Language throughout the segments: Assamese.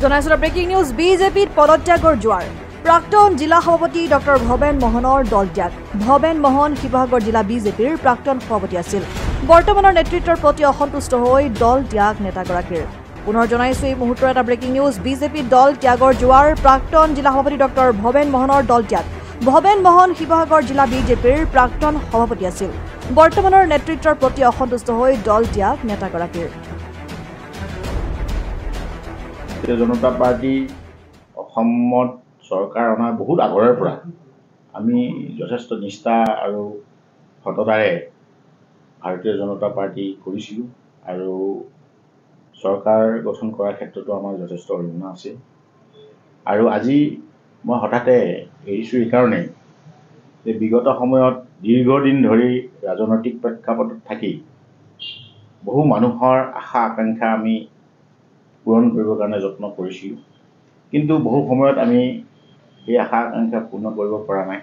জনাইছো ব্ৰেকিং নিউজ বিজেপিত পদত্যাগৰ জোৱাৰ প্ৰাক্তন জিলা সভাপতি ডক্টৰ ভৱেন মোহনৰ দলত্যাগ ভৱেন মোহন শিৱসাগৰ জিলা বিজেপিৰ প্ৰাক্তন সভাপতি আছিল বৰ্তমানৰ নেতৃত্বৰ প্ৰতি অসন্তুষ্ট হৈ দল ত্যাগ নেতাগৰাকীৰ পুনৰ জনাইছো এই মুহূৰ্তৰ এটা ব্ৰেকিং নিউজ বিজেপি দল ত্যাগৰ জোৱাৰ প্ৰাক্তন জিলা সভাপতি ডক্টৰ ভৱেন মোহনৰ দলত্যাগ ভৱেন মোহন শিৱসাগৰ জিলা বিজেপিৰ প্ৰাক্তন সভাপতি আছিল বৰ্তমানৰ নেতৃত্বৰ প্ৰতি অসন্তুষ্ট হৈ দল ত্যাগ নেতাগৰাকীৰ জনতা পাৰ্টি অসমত চৰকাৰ অনাৰ বহুত আগৰে পৰা আমি যথেষ্ট নিষ্ঠা আৰু সততাৰে ভাৰতীয় জনতা পাৰ্টি কৰিছিলোঁ আৰু চৰকাৰ গঠন কৰাৰ ক্ষেত্ৰতো আমাৰ যথেষ্ট অৰিহণা আছে আৰু আজি মই হঠাতে এৰিছোঁ এইকাৰণে যে বিগত সময়ত দীৰ্ঘদিন ধৰি ৰাজনৈতিক প্ৰেক্ষাপটত থাকি বহু মানুহৰ আশা আকাংক্ষা আমি পূৰণ কৰিবৰ কাৰণে যত্ন কৰিছিলোঁ কিন্তু বহু সময়ত আমি এই আশা আকাংক্ষা পূৰ্ণ কৰিব পৰা নাই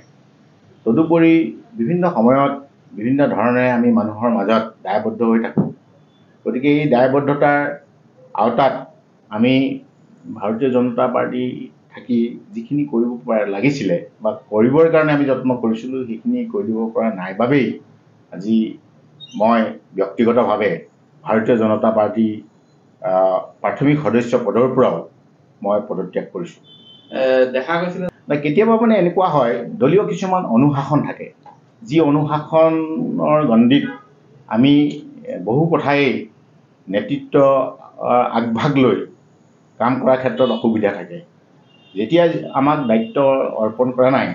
তদুপৰি বিভিন্ন সময়ত বিভিন্ন ধৰণে আমি মানুহৰ মাজত দায়বদ্ধ হৈ থাকোঁ গতিকে এই দায়বদ্ধতাৰ আওতাত আমি ভাৰতীয় জনতা পাৰ্টি থাকি যিখিনি কৰিব লাগিছিলে বা কৰিবৰ কাৰণে আমি যত্ন কৰিছিলোঁ সেইখিনি কৰি দিব পৰা নাই বাবেই আজি মই ব্যক্তিগতভাৱে ভাৰতীয় জনতা পাৰ্টি প্ৰাথমিক সদস্য পদৰ পৰাও মই পদত্যাগ কৰিছোঁ দেখা গৈছিলে কেতিয়াবা মানে এনেকুৱা হয় দলীয় কিছুমান অনুশাসন থাকে যি অনুশাসনৰ গণ্ডিত আমি বহু কথাই নেতৃত্ব আগভাগ লৈ কাম কৰাৰ ক্ষেত্ৰত অসুবিধা থাকে যেতিয়া আমাক দায়িত্ব অৰ্পণ কৰা নাই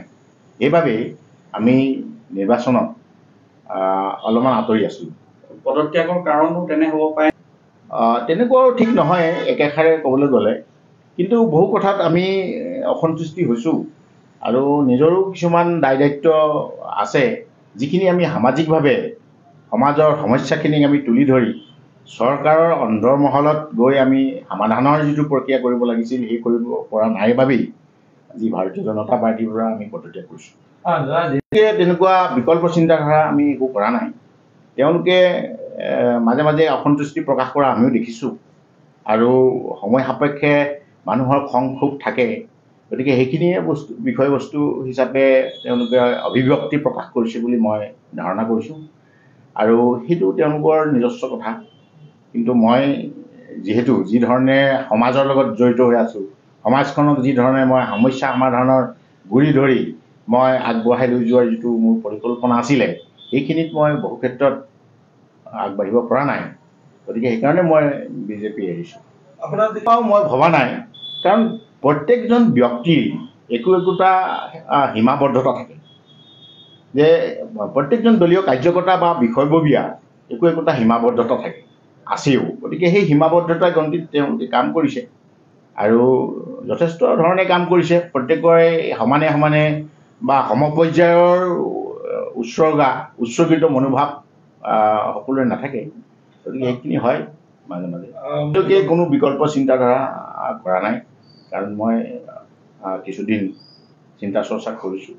সেইবাবেই আমি নিৰ্বাচনত অলপমান আঁতৰি আছোঁ পদত্যাগৰ কাৰণো তেনে হ'ব পাৰে তেনেকুৱাও ঠিক নহয় একেষাৰে ক'বলৈ গ'লে কিন্তু বহু কথাত আমি অসন্তুষ্টি হৈছোঁ আৰু নিজৰো কিছুমান দায় দায়িত্ব আছে যিখিনি আমি সামাজিকভাৱে সমাজৰ সমস্যাখিনিক আমি তুলি ধৰি চৰকাৰৰ অন্দৰমহলত গৈ আমি সমাধানৰ যিটো প্ৰক্ৰিয়া কৰিব লাগিছিল সেই কৰিব পৰা নাই বাবেই আজি ভাৰতীয় জনতা পাৰ্টিৰ পৰা আমি পদত্যাগ কৰিছোঁ তেনেকুৱা বিকল্প চিন্তাধাৰা আমি একো কৰা নাই তেওঁলোকে মাজে মাজে অসন্তুষ্টি প্ৰকাশ কৰা আমিও দেখিছোঁ আৰু সময় সাপেক্ষে মানুহৰ খং ক্ষোভ থাকে গতিকে সেইখিনিয়ে বিষয়বস্তু হিচাপে তেওঁলোকে অভিব্যক্তি প্ৰকাশ কৰিছে বুলি মই ধাৰণা কৰিছোঁ আৰু সেইটো তেওঁলোকৰ নিজস্ব কথা কিন্তু মই যিহেতু যি ধৰণে সমাজৰ লগত জড়িত হৈ আছোঁ সমাজখনক যি ধৰণে মই সমস্যা সমাধানৰ গুৰি ধৰি মই আগবঢ়াই লৈ যোৱাৰ যিটো মোৰ পৰিকল্পনা আছিলে সেইখিনিত মই বহু ক্ষেত্ৰত আগবাঢ়িব পৰা নাই গতিকে সেইকাৰণে মই বিজেপি এৰিছোঁ আপোনাৰ মই ভবা নাই কাৰণ প্ৰত্যেকজন ব্যক্তিৰ একোটা সীমাবদ্ধতা থাকে যে প্ৰত্যেকজন দলীয় কাৰ্যকৰ্তা বা বিষয়ববীয়া একোটা সীমাবদ্ধতা থাকে আছেও গতিকে সেই সীমাবদ্ধতাৰ গণ্ডিত তেওঁলোকে কাম কৰিছে আৰু যথেষ্ট ধৰণে কাম কৰিছে প্ৰত্যেকৰে সমানে সমানে বা সমপৰ্যায়ৰ উৎসৰ্গিত মনোভাৱ সকলোৰে নাথাকে গতিকে সেইখিনি হয় মাজে মাজে তেওঁলোকে কোনো বিকল্প চিন্তাধাৰা কৰা নাই কাৰণ মই কিছুদিন চিন্তা চৰ্চা কৰিছোঁ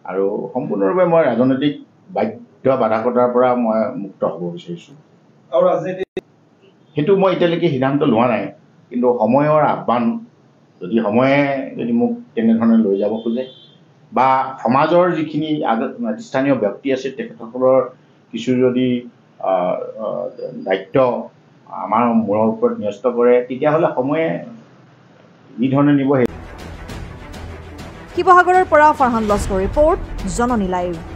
আৰু সম্পূৰ্ণৰূপে মই ৰাজনৈতিক বাধকতাৰ পৰা মই মুক্ত হ'ব বিচাৰিছোঁ আৰু সেইটো মই এতিয়ালৈকে সিদ্ধান্ত লোৱা নাই কিন্তু সময়ৰ আহ্বান যদি সময়ে যদি মোক তেনেধৰণে লৈ যাব খোজে বা সমাজৰ যিখিনি স্থানীয় ব্যক্তি আছে তেখেতসকলৰ কিছু যদি দায়িত্ব আমাৰ মূৰৰ ওপৰত ন্যস্ত কৰে তেতিয়াহ'লে সময়ে যি ধৰণে নিব শিৱসাগৰৰ পৰা ফাৰহান লস্কৰ ৰিপৰ্ট জননী লাইভ।